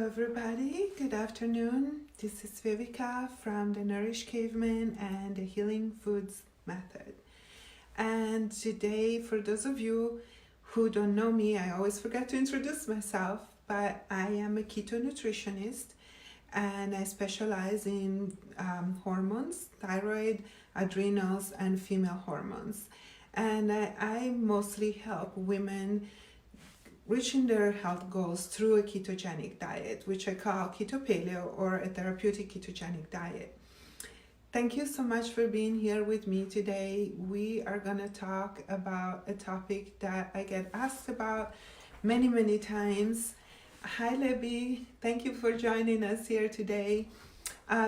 Hello everybody, good afternoon. This is Vivica from the Nourish Caveman and the Healing Foods Method. And today, for those of you who don't know me, I always forget to introduce myself, but I am a keto nutritionist and I specialize in hormones, thyroid, adrenals, and female hormones. And I mostly help women reaching their health goals through a ketogenic diet, which I call Keto Paleo or a therapeutic ketogenic diet. Thank you so much for being here with me today. We are going to talk about a topic that I get asked about many times. Hi Libby, thank you for joining us here today.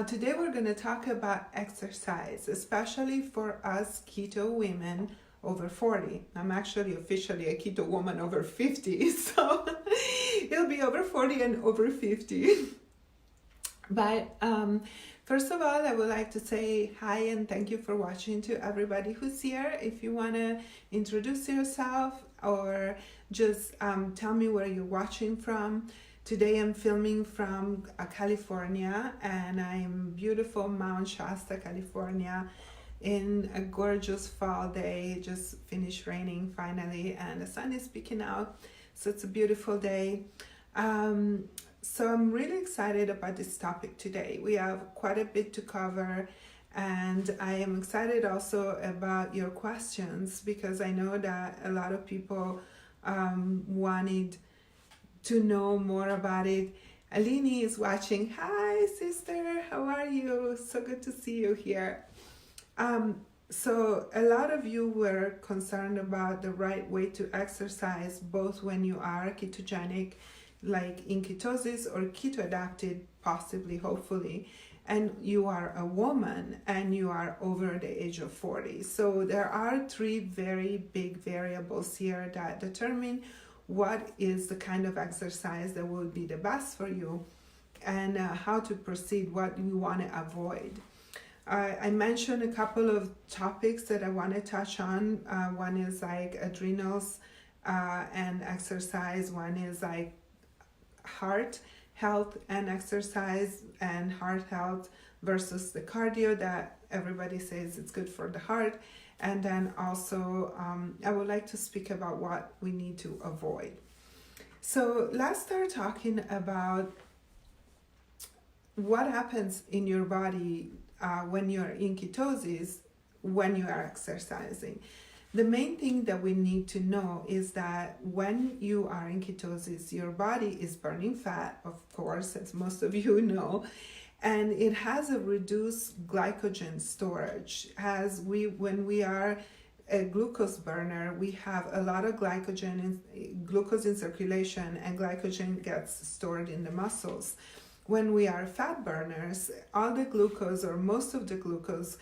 Today we're going to talk about exercise, especially for us keto women over 40. I'm actually officially a keto woman over 50, so it'll be over 40 and over 50. But first of all, I would like to say hi and thank you for watching to everybody who's here. If you want to introduce yourself or just tell me where you're watching from. Today I'm filming from California, and I'm beautiful Mount Shasta, California, in a gorgeous fall day. It just finished raining finally and the sun is peeking out, so it's a beautiful day. So I'm really excited about this topic today. We have quite a bit to cover, and I am excited also about your questions because I know that a lot of people wanted to know more about it. Alini is watching. Hi sister, how are you? So good to see you here. So a lot of you were concerned about the right way to exercise, both when you are ketogenic, like in ketosis, or keto adapted, possibly, hopefully, and you are a woman and you are over the age of 40. So there are three very big variables here that determine what is the kind of exercise that will be the best for you and how to proceed, what you want to avoid. I mentioned a couple of topics that I want to touch on. One is like adrenals and exercise. One is like heart health and exercise, and heart health versus the cardio that everybody says it's good for the heart. And then also I would like to speak about what we need to avoid. So let's start talking about what happens in your body when you're in ketosis, when you are exercising. The main thing that we need to know is that when you are in ketosis, your body is burning fat, of course, as most of you know, and it has a reduced glycogen storage. When we are a glucose burner, we have a lot of glucose in circulation, and glycogen gets stored in the muscles. When we are fat burners, all the glucose or most of the glucose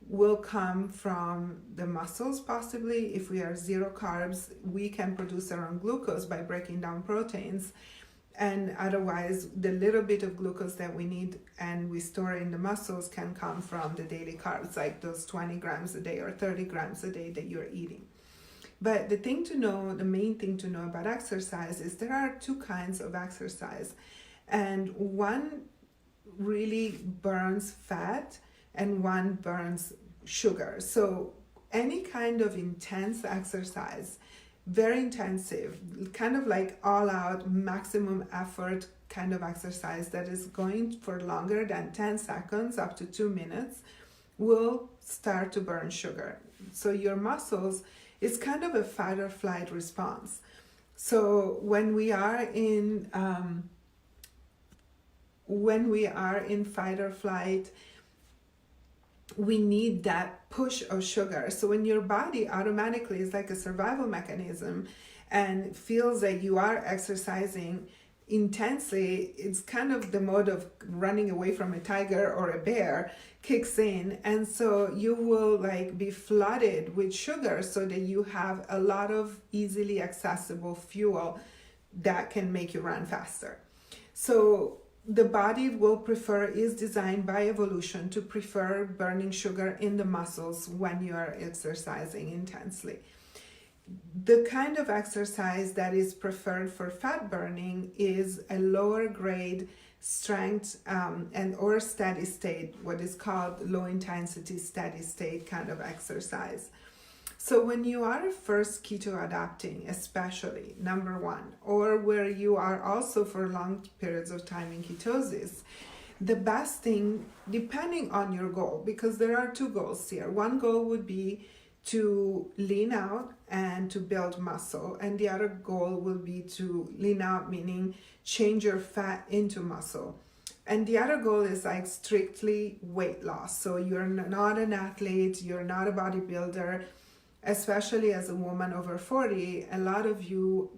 will come from the muscles. Possibly, if we are zero carbs, we can produce our own glucose by breaking down proteins, and otherwise the little bit of glucose that we need and we store in the muscles can come from the daily carbs, like those 20 grams a day or 30 grams a day that you're eating. But the main thing to know about exercise is there are two kinds of exercise. And one really burns fat and one burns sugar. So any kind of intense exercise, very intensive, kind of like all out maximum effort kind of exercise that is going for longer than 10 seconds up to 2 minutes will start to burn sugar. So your muscles, it's kind of a fight or flight response. So when we are in fight or flight, we need that push of sugar. So when your body automatically is like a survival mechanism and feels that you are exercising intensely, it's kind of the mode of running away from a tiger or a bear kicks in, and so you will like be flooded with sugar so that you have a lot of easily accessible fuel that can make you run faster. So the body is designed by evolution to prefer burning sugar in the muscles when you are exercising intensely. The kind of exercise that is preferred for fat burning is a lower grade strength and or steady state, what is called low intensity steady state kind of exercise. So when you are first keto adapting, especially number one, or where you are also for long periods of time in ketosis, the best thing, depending on your goal, because there are two goals here. One goal would be to lean out and to build muscle, and the other goal will be to lean out, meaning change your fat into muscle. And the other goal is like strictly weight loss. So you're not an athlete, you're not a bodybuilder, especially as a woman over 40. A lot of you,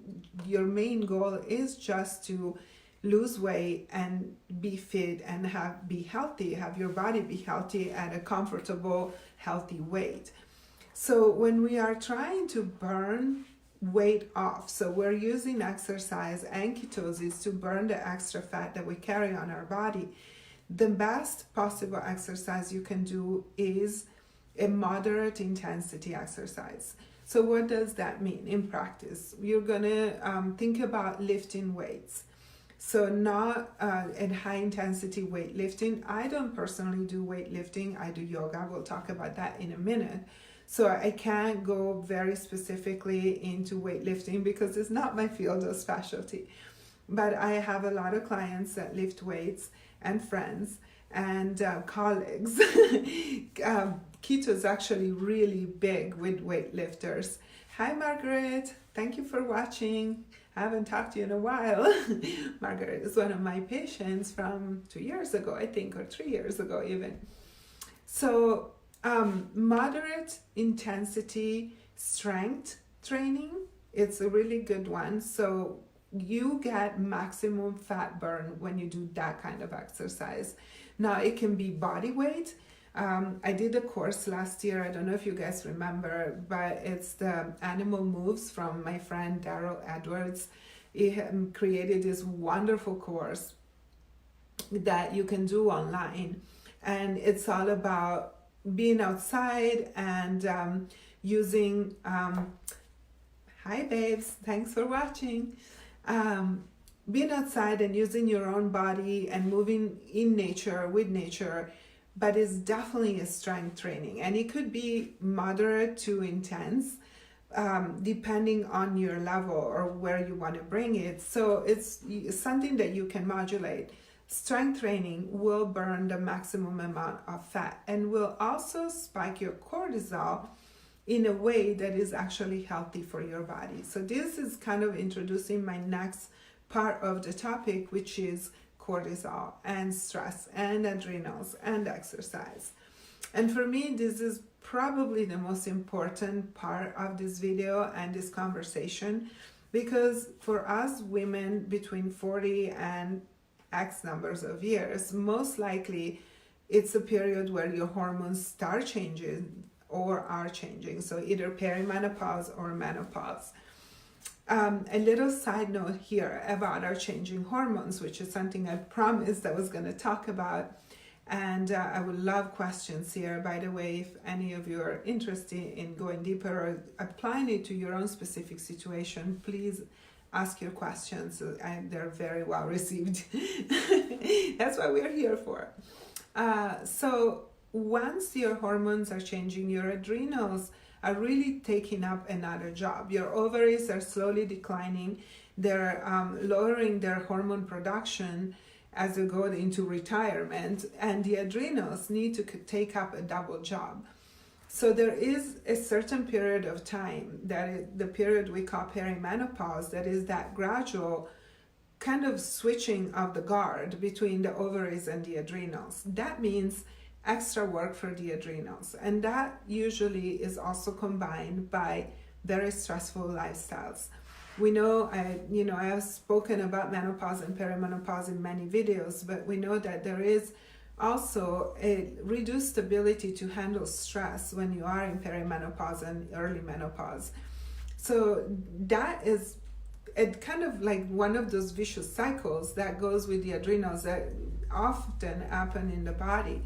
your main goal is just to lose weight and be fit and be healthy, have your body be healthy at a comfortable, healthy weight. So when we are trying to burn weight off, so we're using exercise and ketosis to burn the extra fat that we carry on our body, the best possible exercise you can do is a moderate intensity exercise. So what does that mean in practice? You're gonna think about lifting weights. So not in high intensity weightlifting. I don't personally do weightlifting, I do yoga. We'll talk about that in a minute. So I can't go very specifically into weightlifting because it's not my field of specialty. But I have a lot of clients that lift weights and friends and colleagues. Keto is actually really big with weightlifters. Hi Margaret, thank you for watching. I haven't talked to you in a while. Margaret is one of my patients from 2 years ago, I think, or 3 years ago even. So moderate intensity strength training, it's a really good one. So you get maximum fat burn when you do that kind of exercise. Now it can be body weight. I did a course last year, I don't know if you guys remember, but it's the Animal Moves from my friend Daryl Edwards. He created this wonderful course that you can do online, and it's all about being outside and using hi babes, thanks for watching. Being outside and using your own body and moving in nature, with nature, but it's definitely a strength training, and it could be moderate to intense depending on your level or where you want to bring it. So it's something that you can modulate. Strength training will burn the maximum amount of fat and will also spike your cortisol in a way that is actually healthy for your body. So this is kind of introducing my next part of the topic, which is cortisol and stress and adrenals and exercise. And for me, this is probably the most important part of this video and this conversation, because for us women between 40 and X numbers of years, most likely it's a period where your hormones start changing or are changing. So either perimenopause or menopause. A little side note here about our changing hormones, which is something I promised I was going to talk about. And I would love questions here. By the way, if any of you are interested in going deeper or applying it to your own specific situation, please ask your questions. They're very well received. That's what we're here for. So once your hormones are changing, your adrenals are really taking up another job. Your ovaries are slowly declining. They're lowering their hormone production as they go into retirement, and the adrenals need to take up a double job. So there is a certain period of time, that is the period we call perimenopause, that is that gradual kind of switching of the guard between the ovaries and the adrenals. That means extra work for the adrenals, and that usually is also combined by very stressful lifestyles. We know, I have spoken about menopause and perimenopause in many videos, but we know that there is also a reduced ability to handle stress when you are in perimenopause and early menopause. So that is kind of like one of those vicious cycles that goes with the adrenals that often happen in the body.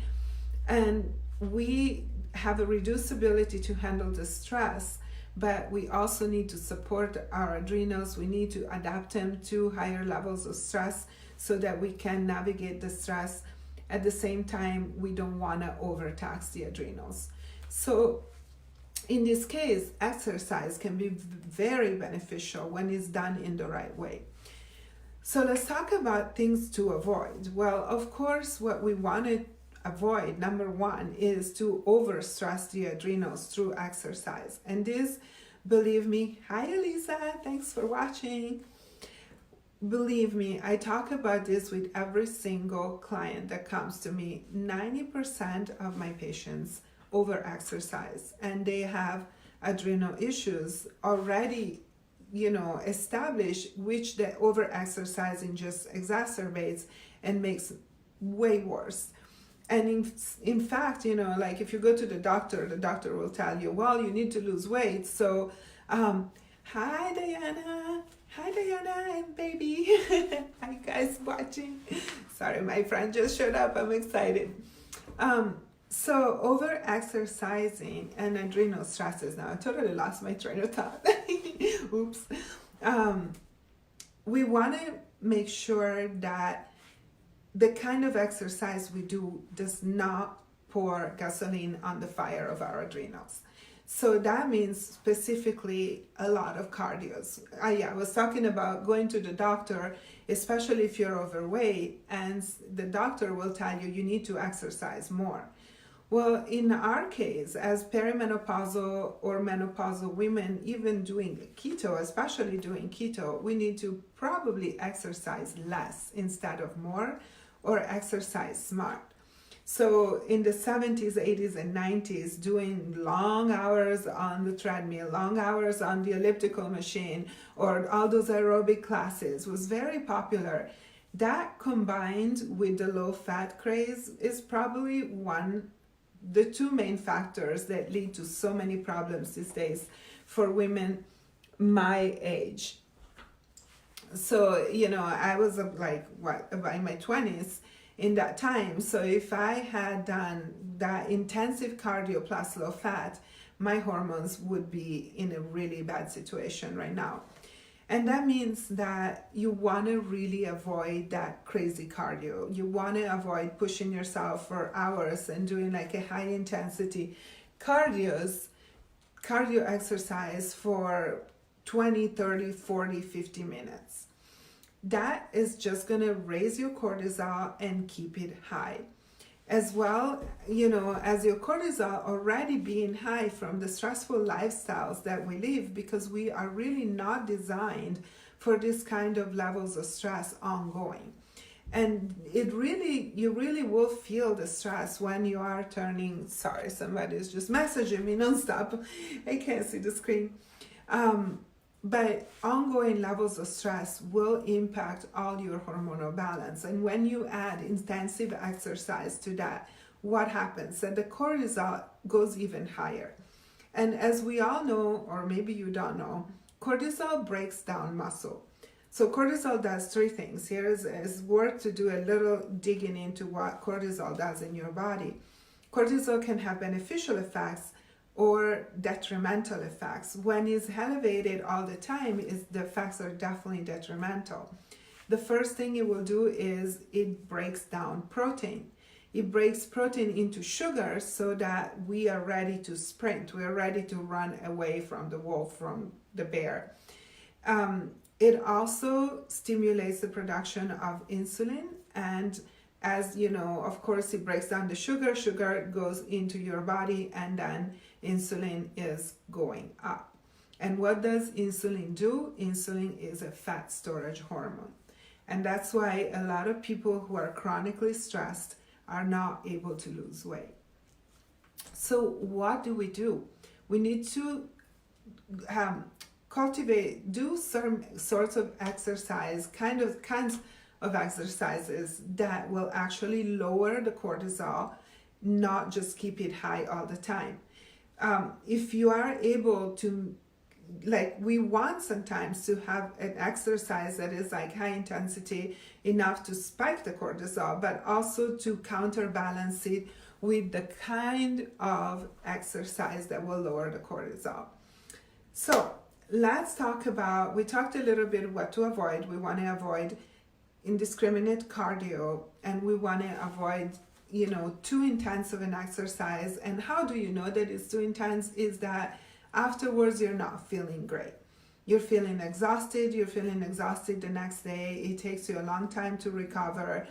And we have a reduced ability to handle the stress, but we also need to support our adrenals. We need to adapt them to higher levels of stress so that we can navigate the stress. At the same time, we don't want to overtax the adrenals. So in this case, exercise can be very beneficial when it's done in the right way. So let's talk about things to avoid. Well, of course, what we want to avoid, number one, is to overstress the adrenals through exercise. And this, believe me, hi Elisa, thanks for watching. Believe me, I talk about this with every single client that comes to me. 90% of my patients over-exercise, and they have adrenal issues already, established, which the over-exercising just exacerbates and makes way worse. And in fact, like if you go to the doctor will tell you, well, you need to lose weight. So, hi Diana and baby. Hi guys watching. Sorry, my friend just showed up. I'm excited. So over exercising and adrenal stresses. Now I totally lost my train of thought. Oops. We want to make sure that the kind of exercise we do does not pour gasoline on the fire of our adrenals. So that means specifically a lot of cardios. I was talking about going to the doctor, especially if you're overweight, and the doctor will tell you need to exercise more. Well, in our case, as perimenopausal or menopausal women, even doing keto, especially doing keto, we need to probably exercise less instead of more, or exercise smart. So in the 70s, 80s, and 90s, doing long hours on the treadmill, long hours on the elliptical machine, or all those aerobic classes was very popular. That combined with the low-fat craze is probably the two main factors that lead to so many problems these days for women my age. So, I was by my 20s in that time. So if I had done that intensive cardio plus low fat, my hormones would be in a really bad situation right now. And that means that you want to really avoid that crazy cardio. You want to avoid pushing yourself for hours and doing like a high intensity cardio exercise for 20, 30, 40, 50 minutes. That is just going to raise your cortisol and keep it high. As well, as your cortisol already being high from the stressful lifestyles that we live, because we are really not designed for this kind of levels of stress ongoing. And you really will feel the stress when you are turning, sorry, somebody's just messaging me nonstop. I can't see the screen. But ongoing levels of stress will impact all your hormonal balance. And when you add intensive exercise to that, what happens? That the cortisol goes even higher. And as we all know, or maybe you don't know, cortisol breaks down muscle. So cortisol does three things. Here is worth to do a little digging into what cortisol does in your body. Cortisol can have beneficial effects or detrimental effects. When it's elevated all the time, the effects are definitely detrimental. The first thing it will do is it breaks down protein. It breaks protein into sugar so that we are ready to sprint. We are ready to run away from the wolf, from the bear. It also stimulates the production of insulin, and as you know, of course, it breaks down the sugar. Sugar goes into your body, and then insulin is going up. And what does insulin do? Insulin is a fat storage hormone. And that's why a lot of people who are chronically stressed are not able to lose weight. So what do? We need to do certain sorts of exercise, kinds of exercises that will actually lower the cortisol, not just keep it high all the time. If you are able to, we want sometimes to have an exercise that is like high intensity enough to spike the cortisol, but also to counterbalance it with the kind of exercise that will lower the cortisol. So let's talk about, we talked a little bit what to avoid. We want to avoid indiscriminate cardio, and we want to avoid, too intense of an exercise. And how do you know that it's too intense? Is that afterwards you're not feeling great. You're feeling exhausted the next day. It takes you a long time to recover.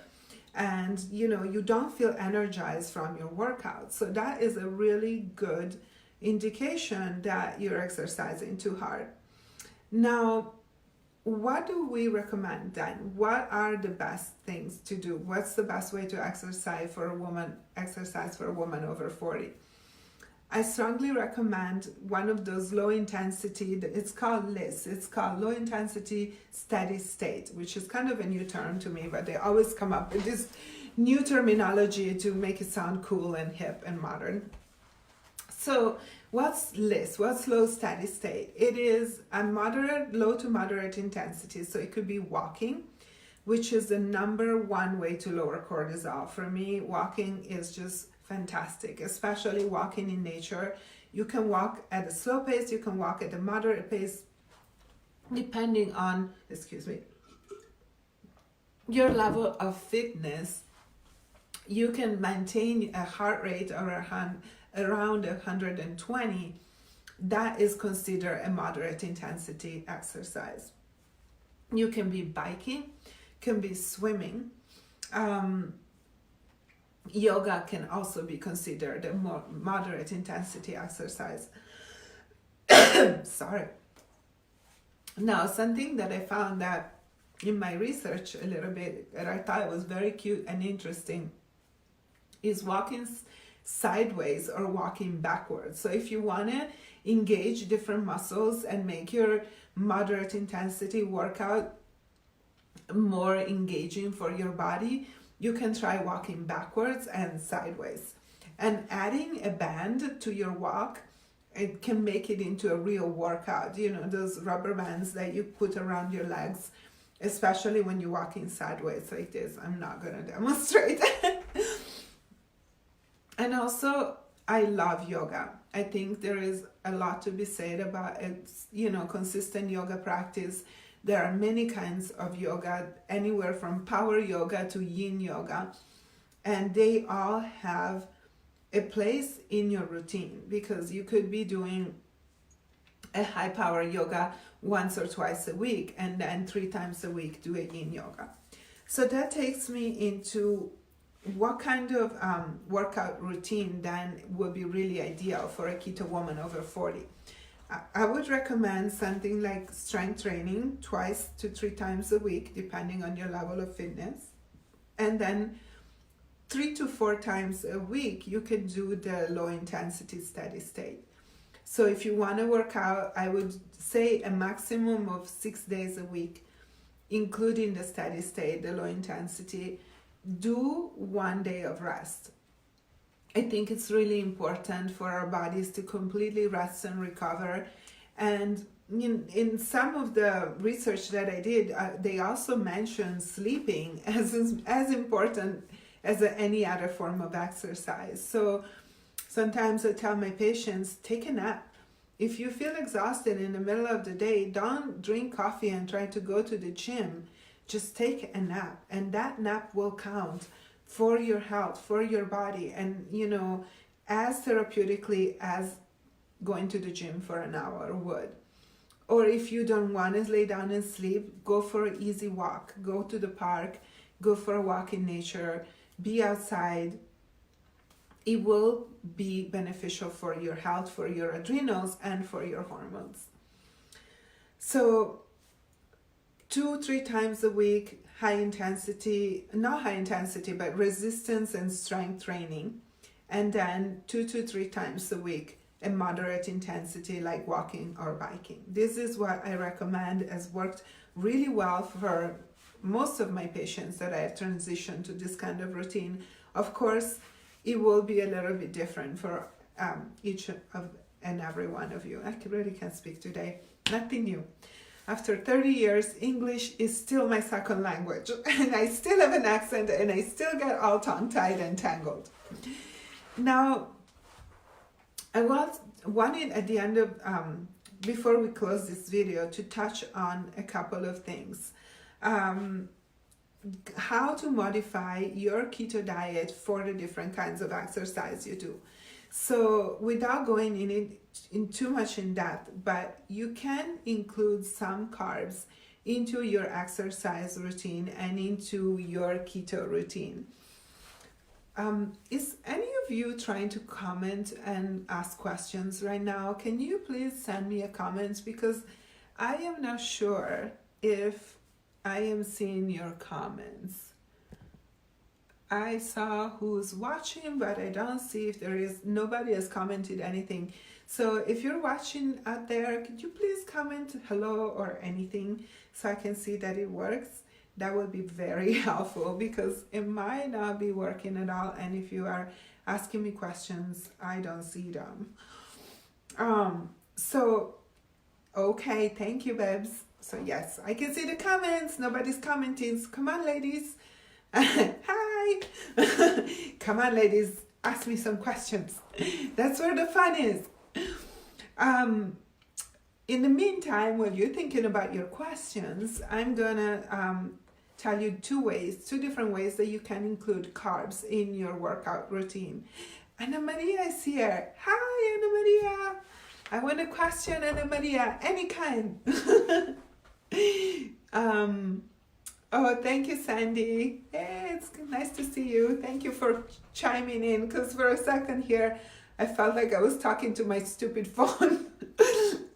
And, you don't feel energized from your workout. So that is a really good indication that you're exercising too hard. Now, what do we recommend then? What are the best things to do? What's the best way to exercise for a woman over 40? I strongly recommend one of those low intensity, it's called LISS, it's called low intensity steady state, which is kind of a new term to me, but they always come up with this new terminology to make it sound cool and hip and modern. So what's LISS? What's low steady state? It is a low to moderate intensity. So it could be walking, which is the number one way to lower cortisol. For me, walking is just fantastic, especially walking in nature. You can walk at a slow pace, you can walk at a moderate pace, depending on, your level of fitness. You can maintain a heart rate around 120. That is considered a moderate intensity exercise. You can be biking, can be swimming. Yoga can also be considered a more moderate intensity exercise. Sorry. Now, something that I found that in my research a little bit that I thought was very cute and interesting is walking sideways or walking backwards. So if you want to engage different muscles and make your moderate intensity workout more engaging for your body, you can try walking backwards and sideways. And adding a band to your walk, it can make it into a real workout. Those rubber bands that you put around your legs, especially when you're walking sideways like this. I'm not going to demonstrate. And also, I love yoga. I think there is a lot to be said about it, consistent yoga practice. There are many kinds of yoga, anywhere from power yoga to yin yoga, and they all have a place in your routine, because you could be doing a high power yoga once or twice a week, and then 3 times a week do a yin yoga. So that takes me into what kind of workout routine then would be really ideal for a keto woman over 40. I would recommend something like strength training 2 to 3 times a week, depending on your level of fitness. And then 3 to 4 times a week, you can do the low intensity steady state. So if you want to work out, I would say a maximum of 6 days a week, including the steady state, the low intensity. Do 1 day of rest. I think it's really important for our bodies to completely rest and recover. And in some of the research that I did, they also mentioned sleeping as important as any other form of exercise. So sometimes I tell my patients, take a nap. If you feel exhausted in the middle of the day, don't drink coffee and try to go to the gym. Just take a nap, and that nap will count for your health, for your body, and as therapeutically as going to the gym for an hour would. Or if you don't want to lay down and sleep, go for an easy walk. Go to the park, go for a walk in nature, be outside. It will be beneficial for your health, for your adrenals, and for your hormones. So 2-3 times a week, not high intensity, but resistance and strength training. And then 2 to 3 times a week, a moderate intensity like walking or biking. This is what I recommend, has worked really well for most of my patients that I have transitioned to this kind of routine. Of course, it will be a little bit different for each of and every one of you. I really can't speak today. Nothing new. After 30 years, English is still my second language, and I still have an accent, and I still get all tongue-tied and tangled. Now, I wanted at the end of before we close this video, to touch on a couple of things. How to modify your keto diet for the different kinds of exercise you do. So without going in too much in depth, but you can include some carbs into your exercise routine and into your keto routine. Is any of you trying to comment and ask questions right now? Can you please send me a comment, because I am not sure if I am seeing your comments. I saw who's watching, but I don't see if nobody has commented anything. So if you're watching out there, could you please comment hello or anything so I can see that it works? That would be very helpful, because it might not be working at all. And if you are asking me questions, I don't see them. Okay, thank you, babes. So yes, I can see the comments. Nobody's commenting. So come on, ladies. Hi. Come on, ladies. Ask me some questions. That's where the fun is. In the meantime, while you're thinking about your questions, I'm gonna tell you two different ways that you can include carbs in your workout routine. Anna Maria is here. Hi, Anna Maria. I want a question, Anna Maria, any kind. Oh, thank you, Sandy. Hey, it's nice to see you. Thank you for chiming in, because for a second here, I felt like I was talking to my stupid phone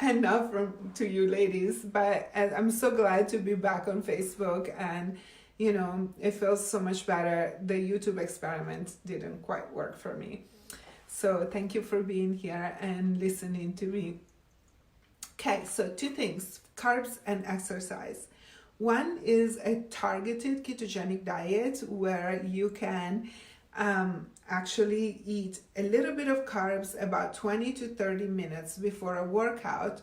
and not to you ladies. But I'm so glad to be back on Facebook, and you know, it feels so much better. The YouTube experiment didn't quite work for me. So thank you for being here and listening to me. Okay, so two things, carbs and exercise. One is a targeted ketogenic diet where you can actually eat a little bit of carbs about 20 to 30 minutes before a workout.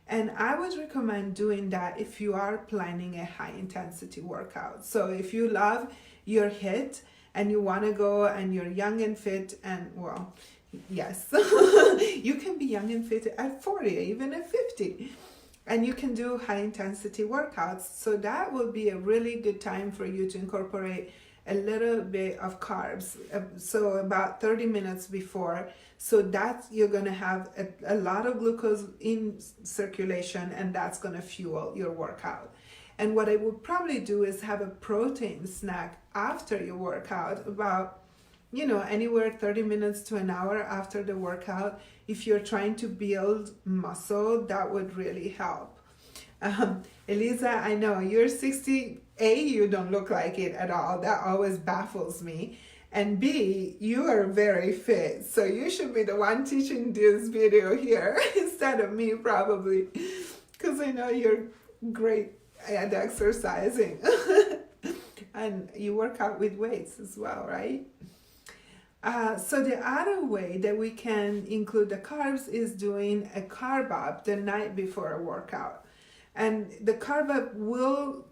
And I would recommend doing that if you are planning a high intensity workout. So if you love your HIIT and you want to go and you're young and fit, and well, yes, you can be young and fit at 40, even at 50. And you can do high intensity workouts. So that will be a really good time for you to incorporate a little bit of carbs. So about 30 minutes before. So that you're going to have a lot of glucose in circulation, and that's going to fuel your workout. And what I would probably do is have a protein snack after your workout, about, you know, anywhere 30 minutes to an hour after the workout. If you're trying to build muscle, that would really help. Eliza, I know you're 60. A, you don't look like it at all. That always baffles me. And B, you are very fit. So you should be the one teaching this video here instead of me, probably. Because I know you're great at exercising. And you work out with weights as well, right? So the other way that we can include the carbs is doing a carb up the night before a workout. And the carb up will,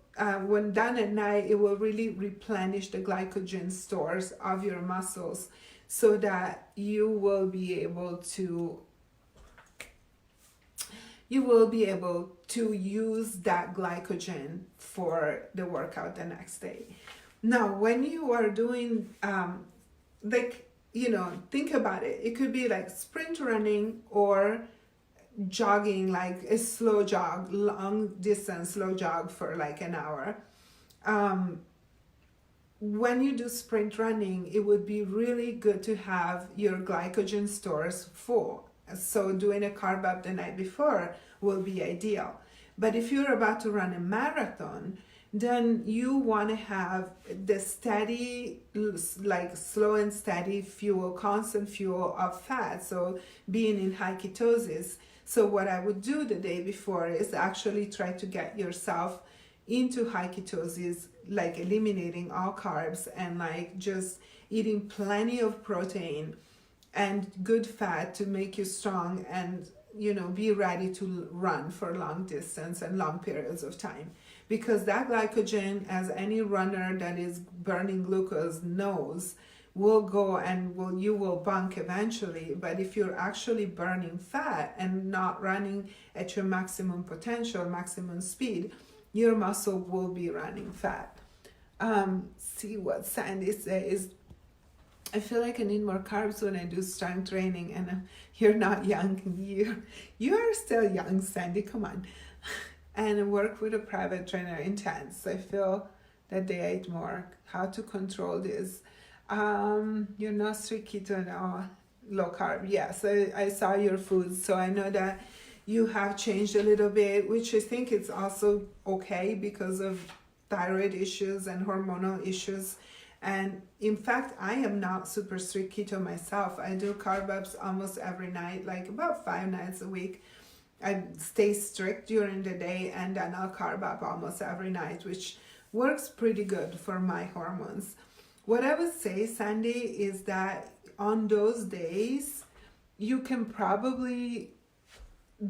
when done at night, it will really replenish the glycogen stores of your muscles, so that you will be able to use that glycogen for the workout the next day. Now, when you are doing think about it. It could be like sprint running or jogging, like a slow jog, long distance slow jog for like an hour. When you do sprint running, it would be really good to have your glycogen stores full. So doing a carb up the night before will be ideal. But if you're about to run a marathon, then you want to have the steady, like slow and steady fuel, constant fuel of fat. So being in high ketosis. So what I would do the day before is actually try to get yourself into high ketosis, like eliminating all carbs and like just eating plenty of protein and good fat to make you strong and, you know, be ready to run for long distance and long periods of time. Because that glycogen, as any runner that is burning glucose knows, will go and you will bunk eventually. But if you're actually burning fat and not running at your maximum potential, maximum speed, your muscle will be running fat. See what Sandy says. I feel like I need more carbs when I do strength training, and you're not young. You are still young, Sandy. Come on. And work with a private trainer intense. I feel that they ate more. How to control this? You're not strict keto now, low carb. Yes, I saw your foods, so I know that you have changed a little bit, which I think it's also okay because of thyroid issues and hormonal issues. And in fact, I am not super strict keto myself. I do carb ups almost every night, like about 5 nights a week. I stay strict during the day, and then I'll carb up almost every night, which works pretty good for my hormones. What I would say, Sandy, is that on those days, you can probably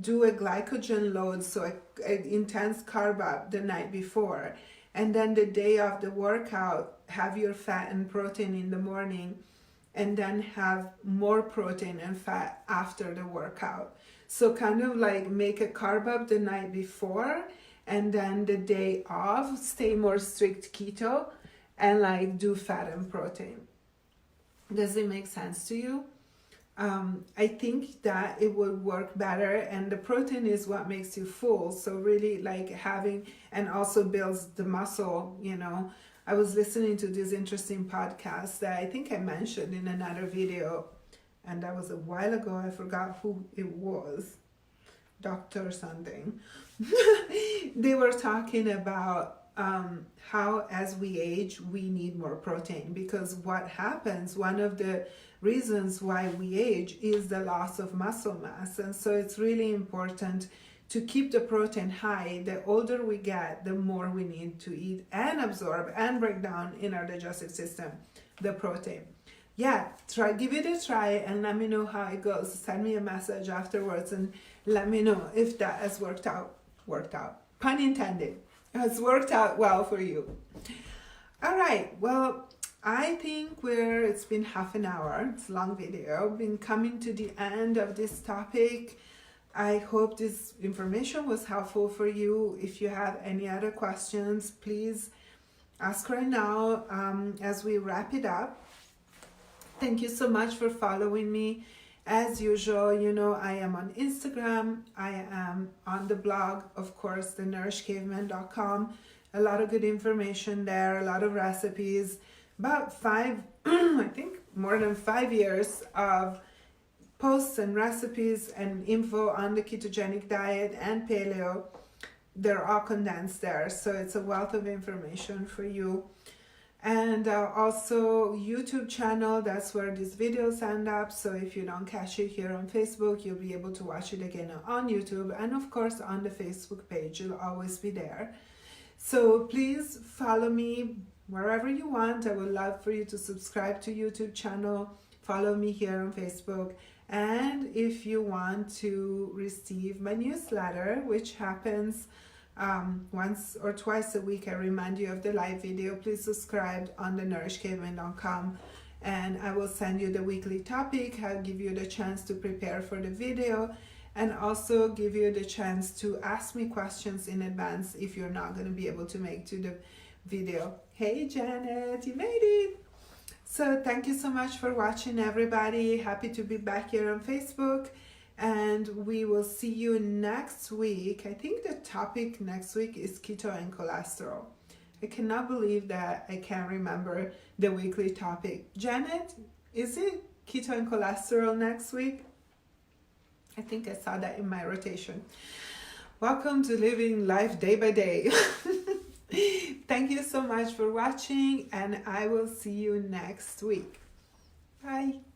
do a glycogen load, so an intense carb up the night before, and then the day of the workout, have your fat and protein in the morning, and then have more protein and fat after the workout. So kind of like make a carb up the night before, and then the day off, stay more strict keto, and like do fat and protein. Does it make sense to you? I think that it would work better, and the protein is what makes you full. So really like having, and also builds the muscle, you know. I was listening to this interesting podcast that I think I mentioned in another video, and that was a while ago. I forgot who it was, doctor something. They were talking about how as we age, we need more protein, because what happens, one of the reasons why we age is the loss of muscle mass. And so it's really important to keep the protein high. The older we get, the more we need to eat and absorb and break down in our digestive system the protein. Yeah, give it a try and let me know how it goes. Send me a message afterwards and let me know if that has worked out, pun intended, has worked out well for you. All right, well, I think it's been half an hour. It's a long video. Been coming to the end of this topic. I hope this information was helpful for you. If you have any other questions, please ask right now as we wrap it up. Thank you so much for following me. As usual, you know, I am on Instagram. I am on the blog, of course, thenourishedcaveman.com. A lot of good information there, a lot of recipes. About I think more than 5 years of posts and recipes and info on the ketogenic diet and paleo. They're all condensed there, so it's a wealth of information for you. And also YouTube channel, that's where these videos end up. So if you don't catch it here on Facebook, you'll be able to watch it again on YouTube, and of course on the Facebook page, it'll always be there. So please follow me wherever you want. I would love for you to subscribe to YouTube channel, follow me here on Facebook, and if you want to receive my newsletter, which happens once or twice a week, I remind you of the live video, please subscribe on thenourishedcaveman.com, and I will send you the weekly topic. I'll give you the chance to prepare for the video, and also give you the chance to ask me questions in advance if you're not going to be able to make to the video. Hey Janet, you made it! So thank you so much for watching, everybody. Happy to be back here on Facebook, and we will see you next week. I think the topic next week is keto and cholesterol. I cannot believe that I can't remember the weekly topic. Janet, is it keto and cholesterol next week? I think I saw that in my rotation. Welcome to living life day by day. Thank you so much for watching, and I will see you next week. Bye.